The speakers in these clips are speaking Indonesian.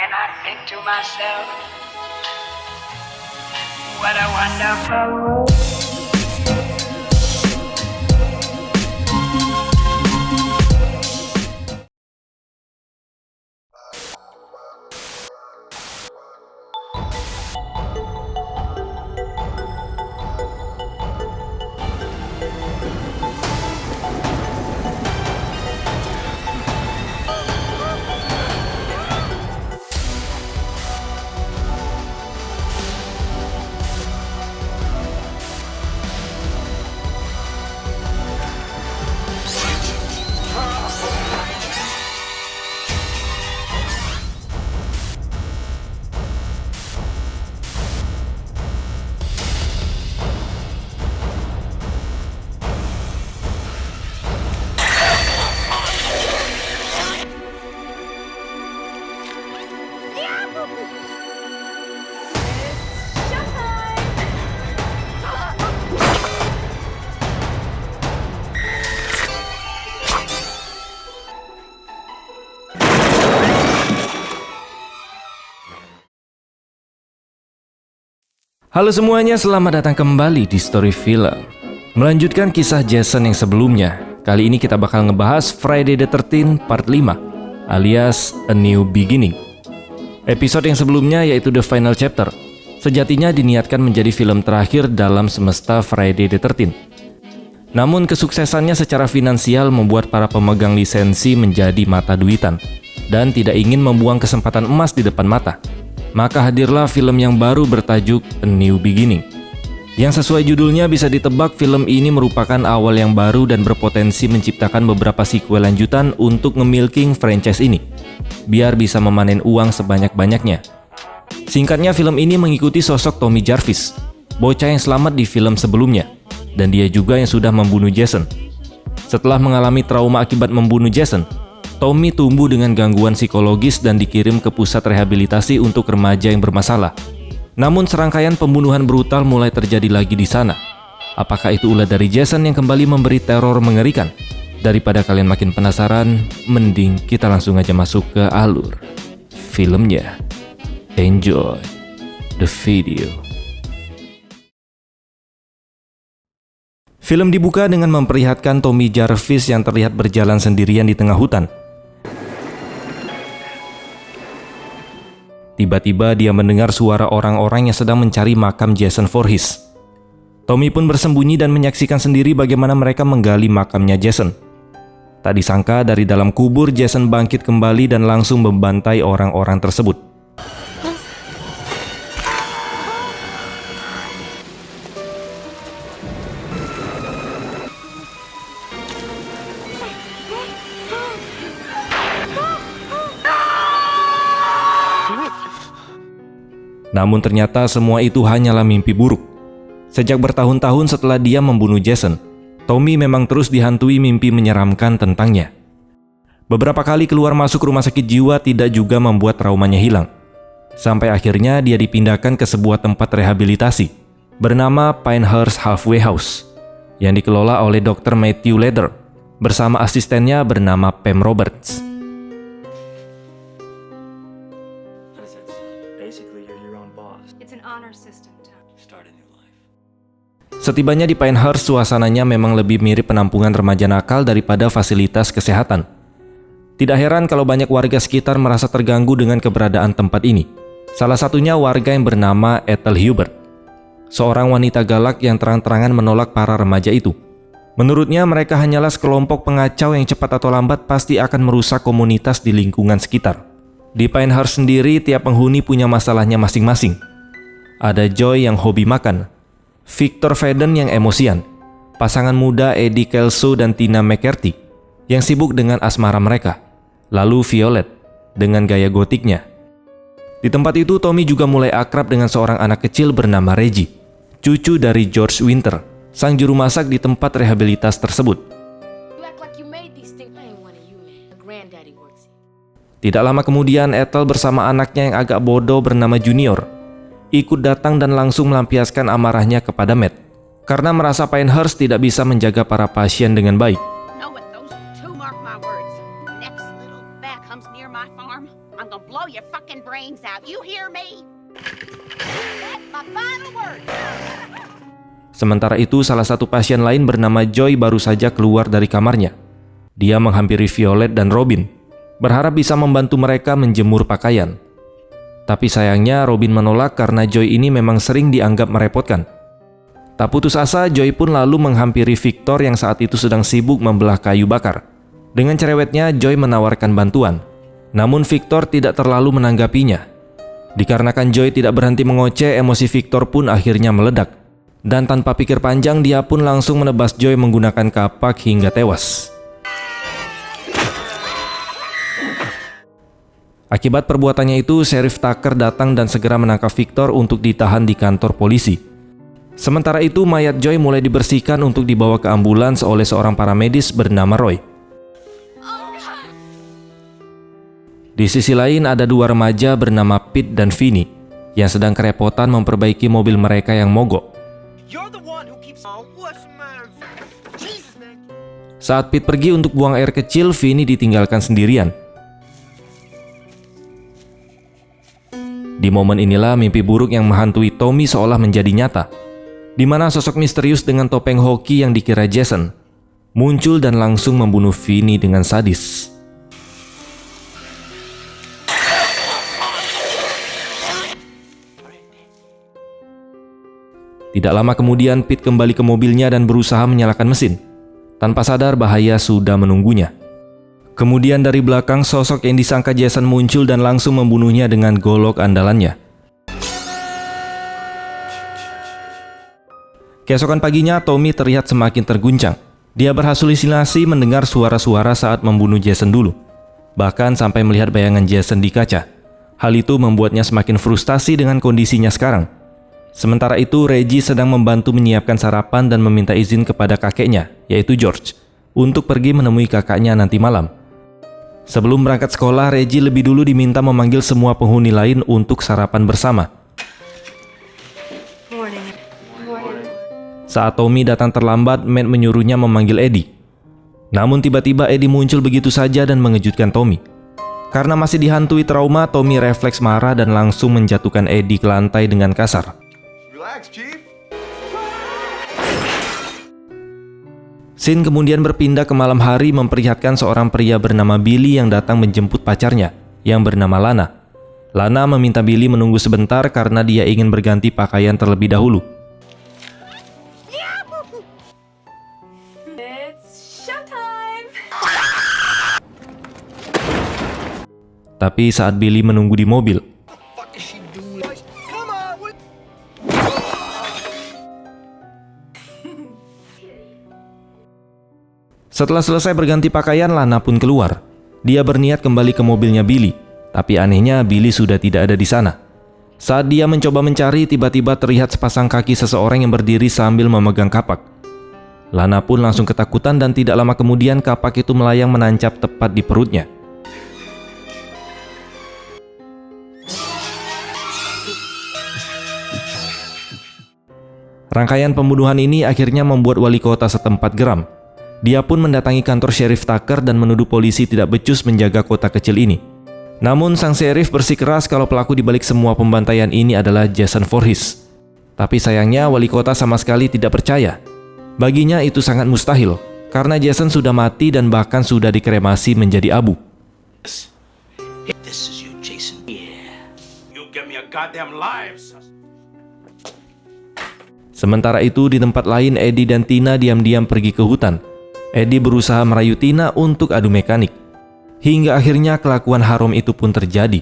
and I think to myself, what a wonderful world. Halo semuanya, selamat datang kembali di Story Film. Melanjutkan kisah Jason yang sebelumnya. Kali ini kita bakal ngebahas Friday the 13th Part 5 alias A New Beginning. Episode yang sebelumnya yaitu The Final Chapter sejatinya diniatkan menjadi film terakhir dalam semesta Friday the 13th. Namun kesuksesannya secara finansial membuat para pemegang lisensi menjadi mata duitan dan tidak ingin membuang kesempatan emas di depan mata. Maka hadirlah film yang baru bertajuk A New Beginning. Yang sesuai judulnya bisa ditebak film ini merupakan awal yang baru dan berpotensi menciptakan beberapa sequel lanjutan untuk nge-milking franchise ini, biar bisa memanen uang sebanyak-banyaknya. Singkatnya, film ini mengikuti sosok Tommy Jarvis, bocah yang selamat di film sebelumnya, dan dia juga yang sudah membunuh Jason. Setelah mengalami trauma akibat membunuh Jason, Tommy tumbuh dengan gangguan psikologis dan dikirim ke pusat rehabilitasi untuk remaja yang bermasalah. Namun serangkaian pembunuhan brutal mulai terjadi lagi di sana. Apakah itu ulah dari Jason yang kembali memberi teror mengerikan? Daripada kalian makin penasaran, mending kita langsung aja masuk ke alur filmnya. Enjoy the video. Film dibuka dengan memperlihatkan Tommy Jarvis yang terlihat berjalan sendirian di tengah hutan. Tiba-tiba dia mendengar suara orang-orang yang sedang mencari makam Jason Voorhees. Tommy pun bersembunyi dan menyaksikan sendiri bagaimana mereka menggali makamnya Jason. Tak disangka dari dalam kubur Jason bangkit kembali dan langsung membantai orang-orang tersebut. Namun ternyata semua itu hanyalah mimpi buruk. Sejak bertahun-tahun setelah dia membunuh Jason, Tommy memang terus dihantui mimpi menyeramkan tentangnya. Beberapa kali keluar masuk rumah sakit jiwa tidak juga membuat traumanya hilang. Sampai akhirnya dia dipindahkan ke sebuah tempat rehabilitasi bernama Pinehurst Halfway House yang dikelola oleh Dr. Matthew Leder bersama asistennya bernama Pam Roberts. Setibanya di Pinehurst, suasananya memang lebih mirip penampungan remaja nakal daripada fasilitas kesehatan. Tidak heran kalau banyak warga sekitar merasa terganggu dengan keberadaan tempat ini. Salah satunya warga yang bernama Ethel Hubert, seorang wanita galak yang terang-terangan menolak para remaja itu. Menurutnya mereka hanyalah sekelompok pengacau yang cepat atau lambat pasti akan merusak komunitas di lingkungan sekitar. Di Pinehurst sendiri, tiap penghuni punya masalahnya masing-masing. Ada Joy yang hobi makan, Victor Faden yang emosian, pasangan muda Eddie Kelso dan Tina McCarthy yang sibuk dengan asmara mereka, lalu Violet dengan gaya gotiknya. Di tempat itu Tommy juga mulai akrab dengan seorang anak kecil bernama Reggie, cucu dari George Winter, sang juru masak di tempat rehabilitas tersebut. Tidak lama kemudian Ethel bersama anaknya yang agak bodoh bernama Junior ikut datang dan langsung melampiaskan amarahnya kepada Matt karena merasa Pinehurst tidak bisa menjaga para pasien dengan baik. fucking brains out. You hear me? That's my final word. Sementara itu, salah satu pasien lain bernama Joy baru saja keluar dari kamarnya. Dia menghampiri Violet dan Robin, berharap bisa membantu mereka menjemur pakaian. Tapi sayangnya Robin menolak karena Joy ini memang sering dianggap merepotkan. Tak putus asa, Joy pun lalu menghampiri Victor yang saat itu sedang sibuk membelah kayu bakar. Dengan cerewetnya, Joy menawarkan bantuan. Namun Victor tidak terlalu menanggapinya. Dikarenakan Joy tidak berhenti mengoceh, emosi Victor pun akhirnya meledak. Dan tanpa pikir panjang, dia pun langsung menebas Joy menggunakan kapak hingga tewas. Akibat perbuatannya itu, Sheriff Tucker datang dan segera menangkap Victor untuk ditahan di kantor polisi. Sementara itu, mayat Joy mulai dibersihkan untuk dibawa ke ambulans oleh seorang paramedis bernama Roy. Di sisi lain, ada dua remaja bernama Pete dan Vinny yang sedang kerepotan memperbaiki mobil mereka yang mogok. Saat Pete pergi untuk buang air kecil, Vinny ditinggalkan sendirian. Di momen inilah mimpi buruk yang menghantui Tommy seolah menjadi nyata, di mana sosok misterius dengan topeng hoki yang dikira Jason muncul dan langsung membunuh Vinny dengan sadis. Tidak lama kemudian, Pete kembali ke mobilnya dan berusaha menyalakan mesin. Tanpa sadar, bahaya sudah menunggunya. Kemudian dari belakang, sosok yang disangka Jason muncul dan langsung membunuhnya dengan golok andalannya. Keesokan paginya, Tommy terlihat semakin terguncang. Dia berhalusinasi mendengar suara-suara saat membunuh Jason dulu. Bahkan sampai melihat bayangan Jason di kaca. Hal itu membuatnya semakin frustasi dengan kondisinya sekarang. Sementara itu, Reggie sedang membantu menyiapkan sarapan dan meminta izin kepada kakeknya, yaitu George, untuk pergi menemui kakaknya nanti malam. Sebelum berangkat sekolah, Reggie lebih dulu diminta memanggil semua penghuni lain untuk sarapan bersama. Saat Tommy datang terlambat, Matt menyuruhnya memanggil Eddie. Namun tiba-tiba Eddie muncul begitu saja dan mengejutkan Tommy. Karena masih dihantui trauma, Tommy refleks marah dan langsung menjatuhkan Eddie ke lantai dengan kasar. Relax, Chief. Scene kemudian berpindah ke malam hari memperlihatkan seorang pria bernama Billy yang datang menjemput pacarnya yang bernama Lana. Lana meminta Billy menunggu sebentar karena dia ingin berganti pakaian terlebih dahulu. It's showtime. Tapi saat Billy menunggu di mobil, setelah selesai berganti pakaian, Lana pun keluar. Dia berniat kembali ke mobilnya Billy, tapi anehnya Billy sudah tidak ada di sana. Saat dia mencoba mencari, tiba-tiba terlihat sepasang kaki seseorang yang berdiri sambil memegang kapak. Lana pun langsung ketakutan dan tidak lama kemudian kapak itu melayang menancap tepat di perutnya. Rangkaian pembunuhan ini akhirnya membuat wali kota setempat geram. Dia pun mendatangi kantor Sheriff Tucker dan menuduh polisi tidak becus menjaga kota kecil ini. Namun sang sheriff bersikeras kalau pelaku dibalik semua pembantaian ini adalah Jason Voorhees. Tapi sayangnya wali kota sama sekali tidak percaya. Baginya itu sangat mustahil, karena Jason sudah mati dan bahkan sudah dikremasi menjadi abu. This is you, Jason. Yeah. You give me a goddamn life, son. Sementara itu di tempat lain, Eddie dan Tina diam-diam pergi ke hutan. Eddie berusaha merayu Tina untuk adu mekanik. Hingga akhirnya kelakuan haram itu pun terjadi.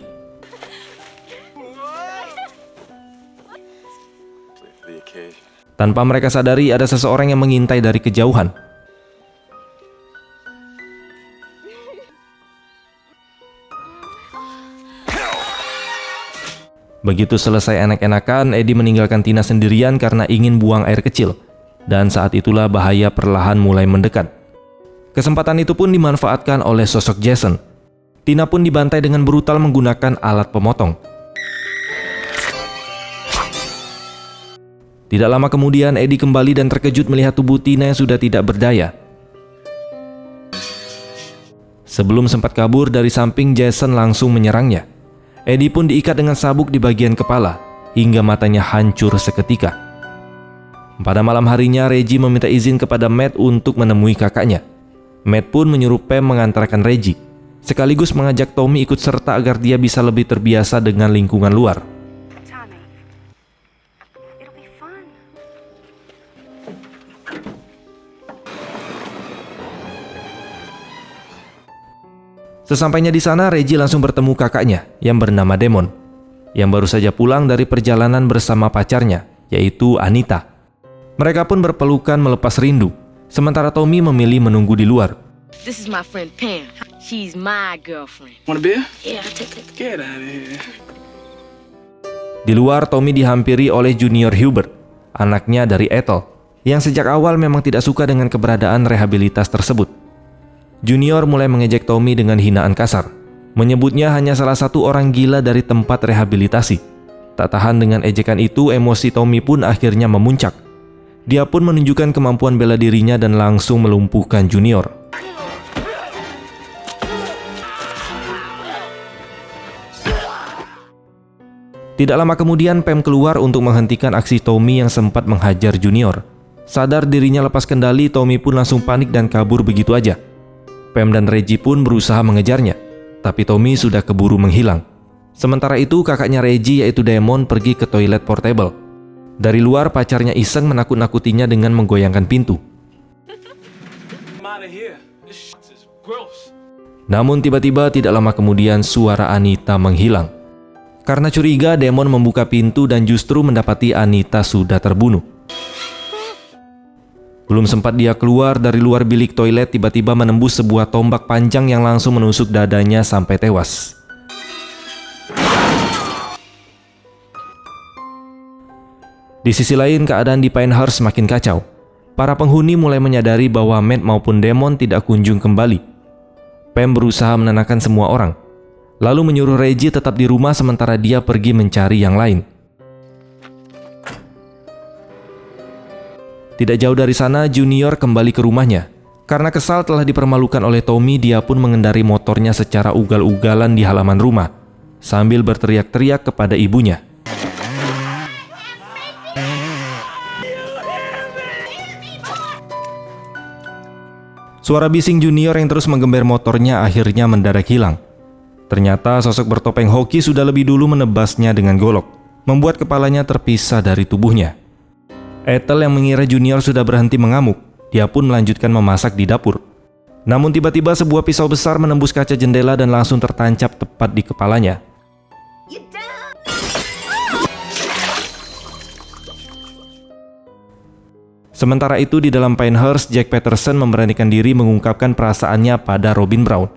Tanpa mereka sadari, ada seseorang yang mengintai dari kejauhan. Begitu selesai enak-enakan, Eddie meninggalkan Tina sendirian karena ingin buang air kecil. Dan saat itulah bahaya perlahan mulai mendekat. Kesempatan itu pun dimanfaatkan oleh sosok Jason. Tina pun dibantai dengan brutal menggunakan alat pemotong. Tidak lama kemudian, Eddie kembali dan terkejut melihat tubuh Tina yang sudah tidak berdaya. Sebelum sempat kabur dari samping, Jason langsung menyerangnya. Eddie pun diikat dengan sabuk di bagian kepala hingga matanya hancur seketika. Pada malam harinya, Reggie meminta izin kepada Matt untuk menemui kakaknya. Matt pun menyuruh Pam mengantarkan Reggie, sekaligus mengajak Tommy ikut serta agar dia bisa lebih terbiasa dengan lingkungan luar. Tommy, it'll be fun. Sesampainya di sana, Reggie langsung bertemu kakaknya yang bernama Damon, yang baru saja pulang dari perjalanan bersama pacarnya, yaitu Anita. Mereka pun berpelukan melepas rindu, sementara Tommy memilih menunggu di luar. This is my friend Pam. She's my girlfriend. Want a beer? Yeah, I'll take it. Get out of here. Di luar, Tommy dihampiri oleh Junior Hubert, anaknya dari Ethel, yang sejak awal memang tidak suka dengan keberadaan rehabilitas tersebut. Junior mulai mengejek Tommy dengan hinaan kasar, menyebutnya hanya salah satu orang gila dari tempat rehabilitasi. Tak tahan dengan ejekan itu, emosi Tommy pun akhirnya memuncak. Dia pun menunjukkan kemampuan bela dirinya dan langsung melumpuhkan Junior. Tidak lama kemudian, Pam keluar untuk menghentikan aksi Tommy yang sempat menghajar Junior. Sadar dirinya lepas kendali, Tommy pun langsung panik dan kabur begitu aja. Pam dan Reggie pun berusaha mengejarnya, tapi Tommy sudah keburu menghilang. Sementara itu, kakaknya Reggie yaitu Damon pergi ke toilet portable. Dari luar, pacarnya iseng menakut-nakutinya dengan menggoyangkan pintu. I'm out of here. This shit is gross. Namun tiba-tiba tidak lama kemudian suara Anita menghilang. Karena curiga, Damon membuka pintu dan justru mendapati Anita sudah terbunuh. Belum sempat dia keluar dari luar bilik toilet, tiba-tiba menembus sebuah tombak panjang yang langsung menusuk dadanya sampai tewas. Di sisi lain, keadaan di Pinehurst makin kacau. Para penghuni mulai menyadari bahwa Matt maupun Damon tidak kunjung kembali. Pam berusaha menenangkan semua orang, lalu menyuruh Reggie tetap di rumah sementara dia pergi mencari yang lain. Tidak jauh dari sana, Junior kembali ke rumahnya. Karena kesal telah dipermalukan oleh Tommy, dia pun mengendari motornya secara ugal-ugalan di halaman rumah, sambil berteriak-teriak kepada ibunya. Suara bising Junior yang terus menggember motornya akhirnya mendadak hilang. Ternyata sosok bertopeng hoki sudah lebih dulu menebasnya dengan golok, membuat kepalanya terpisah dari tubuhnya. Ethel yang mengira Junior sudah berhenti mengamuk, dia pun melanjutkan memasak di dapur. Namun tiba-tiba sebuah pisau besar menembus kaca jendela dan langsung tertancap tepat di kepalanya. Sementara itu di dalam Pinehurst, Jack Peterson memberanikan diri mengungkapkan perasaannya pada Robin Brown.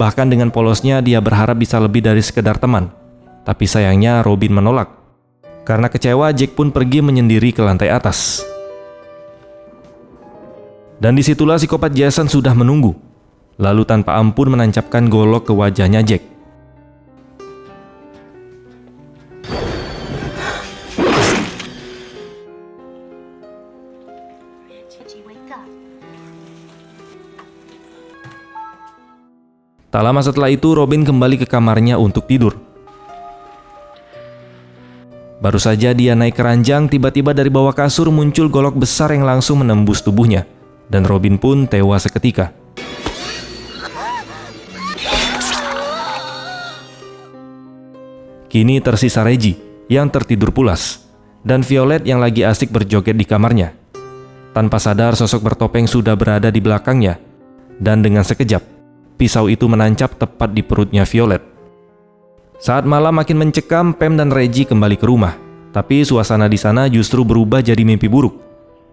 Bahkan dengan polosnya dia berharap bisa lebih dari sekedar teman. Tapi sayangnya Robin menolak. Karena kecewa, Jack pun pergi menyendiri ke lantai atas. Dan disitulah psikopat Jason sudah menunggu. Lalu tanpa ampun menancapkan golok ke wajahnya Jack. Tak lama setelah itu, Robin kembali ke kamarnya untuk tidur. Baru saja dia naik ke ranjang, tiba-tiba dari bawah kasur muncul golok besar yang langsung menembus tubuhnya. Dan Robin pun tewas seketika. Kini tersisa Reggie yang tertidur pulas, dan Violet yang lagi asik berjoget di kamarnya. Tanpa sadar, sosok bertopeng sudah berada di belakangnya. Dan dengan sekejap, pisau itu menancap tepat di perutnya Violet. Saat malam makin mencekam, Pam dan Reggie kembali ke rumah. Tapi suasana di sana justru berubah jadi mimpi buruk.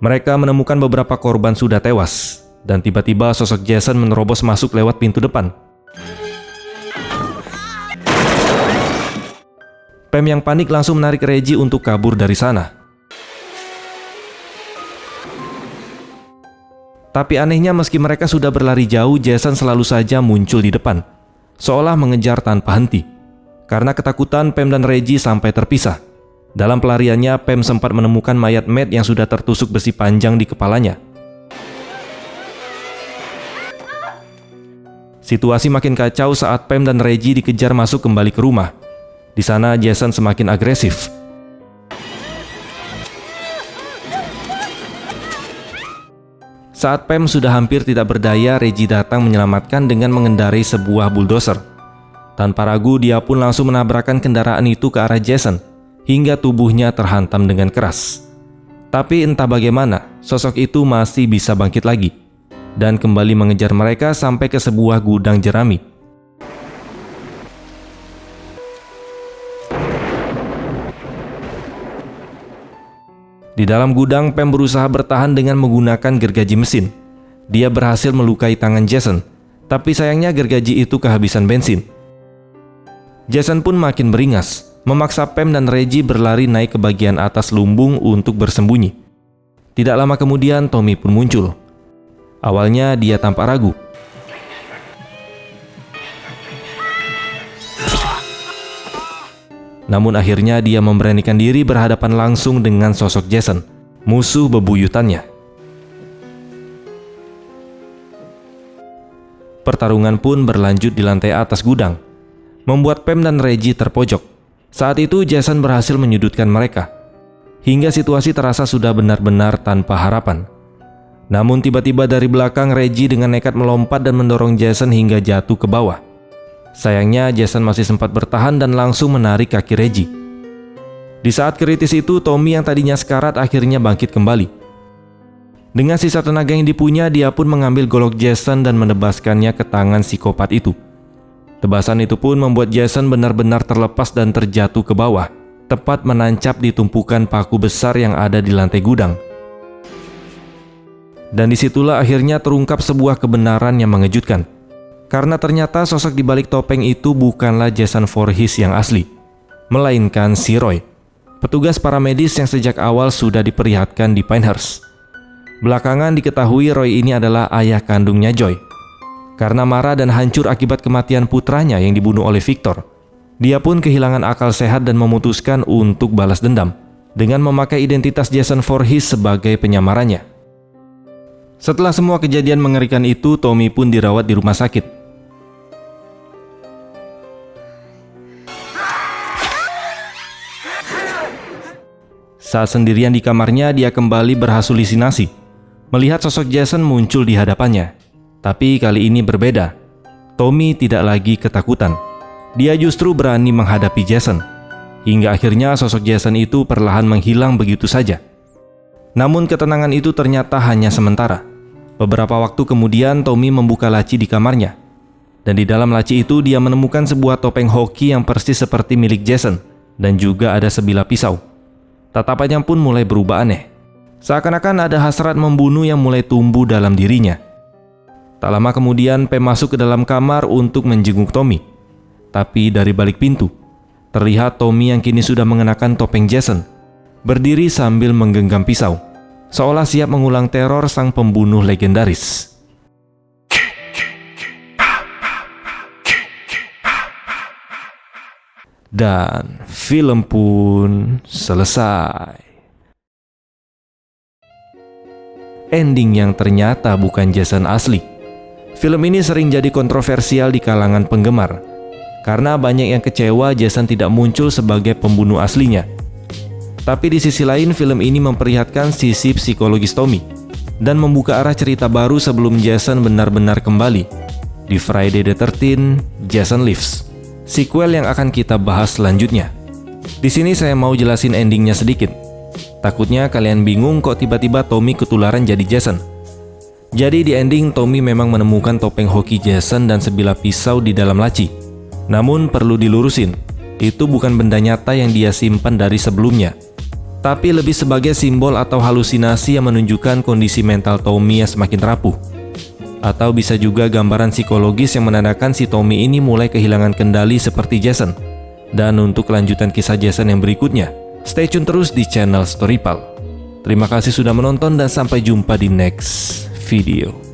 Mereka menemukan beberapa korban sudah tewas. Dan tiba-tiba sosok Jason menerobos masuk lewat pintu depan. Pam yang panik langsung menarik Reggie untuk kabur dari sana. Tapi anehnya meski mereka sudah berlari jauh, Jason selalu saja muncul di depan, seolah mengejar tanpa henti. Karena ketakutan, Pam dan Reggie sampai terpisah. Dalam pelariannya, Pam sempat menemukan mayat Matt yang sudah tertusuk besi panjang di kepalanya. Situasi makin kacau saat Pam dan Reggie dikejar masuk kembali ke rumah. Di sana Jason semakin agresif. Saat Pam sudah hampir tidak berdaya, Reggie datang menyelamatkan dengan mengendarai sebuah bulldozer. Tanpa ragu, dia pun langsung menabrakkan kendaraan itu ke arah Jason, hingga tubuhnya terhantam dengan keras. Tapi entah bagaimana, sosok itu masih bisa bangkit lagi, dan kembali mengejar mereka sampai ke sebuah gudang jerami. Di dalam gudang, Pam berusaha bertahan dengan menggunakan gergaji mesin. Dia berhasil melukai tangan Jason, tapi sayangnya gergaji itu kehabisan bensin. Jason pun makin beringas, memaksa Pam dan Reggie berlari naik ke bagian atas lumbung untuk bersembunyi. Tidak lama kemudian, Tommy pun muncul. Awalnya dia tampak ragu. Namun akhirnya dia memberanikan diri berhadapan langsung dengan sosok Jason, musuh bebuyutannya. Pertarungan pun berlanjut di lantai atas gudang, membuat Pam dan Reggie terpojok. Saat itu Jason berhasil menyudutkan mereka, hingga situasi terasa sudah benar-benar tanpa harapan. Namun tiba-tiba dari belakang Reggie dengan nekat melompat dan mendorong Jason hingga jatuh ke bawah. Sayangnya Jason masih sempat bertahan dan langsung menarik kaki Reggie. Di saat kritis itu, Tommy yang tadinya sekarat akhirnya bangkit kembali. Dengan sisa tenaga yang dipunya, dia pun mengambil golok Jason dan menebaskannya ke tangan psikopat itu. Tebasan itu pun membuat Jason benar-benar terlepas dan terjatuh ke bawah, tepat menancap di tumpukan paku besar yang ada di lantai gudang. Dan disitulah akhirnya terungkap sebuah kebenaran yang mengejutkan. Karena ternyata sosok di balik topeng itu bukanlah Jason Voorhees yang asli, melainkan si Roy, petugas paramedis yang sejak awal sudah diperlihatkan di Pinehurst. Belakangan diketahui Roy ini adalah ayah kandungnya Joy. Karena marah dan hancur akibat kematian putranya yang dibunuh oleh Victor, dia pun kehilangan akal sehat dan memutuskan untuk balas dendam dengan memakai identitas Jason Voorhees sebagai penyamarannya. Setelah semua kejadian mengerikan itu, Tommy pun dirawat di rumah sakit. Saat sendirian di kamarnya, dia kembali berhalusinasi, melihat sosok Jason muncul di hadapannya. Tapi kali ini berbeda. Tommy tidak lagi ketakutan. Dia justru berani menghadapi Jason. Hingga akhirnya sosok Jason itu perlahan menghilang begitu saja. Namun ketenangan itu ternyata hanya sementara. Beberapa waktu kemudian, Tommy membuka laci di kamarnya. Dan di dalam laci itu dia menemukan sebuah topeng hoki yang persis seperti milik Jason. Dan juga ada sebilah pisau. Tatapannya pun mulai berubah aneh. Seakan-akan ada hasrat membunuh yang mulai tumbuh dalam dirinya. Tak lama kemudian, Pam masuk ke dalam kamar untuk menjenguk Tommy. Tapi dari balik pintu, terlihat Tommy yang kini sudah mengenakan topeng Jason, berdiri sambil menggenggam pisau, seolah siap mengulang teror sang pembunuh legendaris. Dan film pun selesai. Ending yang ternyata bukan Jason asli. Film ini sering jadi kontroversial di kalangan penggemar, karena banyak yang kecewa Jason tidak muncul sebagai pembunuh aslinya. Tapi di sisi lain, film ini memperlihatkan sisi psikologis Tommy dan membuka arah cerita baru sebelum Jason benar-benar kembali di Friday the 13th Jason Lives, sequel yang akan kita bahas selanjutnya. Di sini saya mau jelasin endingnya sedikit. Takutnya kalian bingung kok tiba-tiba Tommy ketularan jadi Jason. Jadi di ending Tommy memang menemukan topeng hoki Jason dan sebilah pisau di dalam laci. Namun perlu dilurusin, itu bukan benda nyata yang dia simpan dari sebelumnya, tapi lebih sebagai simbol atau halusinasi yang menunjukkan kondisi mental Tommy yang semakin rapuh. Atau bisa juga gambaran psikologis yang menandakan si Tommy ini mulai kehilangan kendali seperti Jason. Dan untuk kelanjutan kisah Jason yang berikutnya, stay tune terus di channel Storypal. Terima kasih sudah menonton dan sampai jumpa di next video.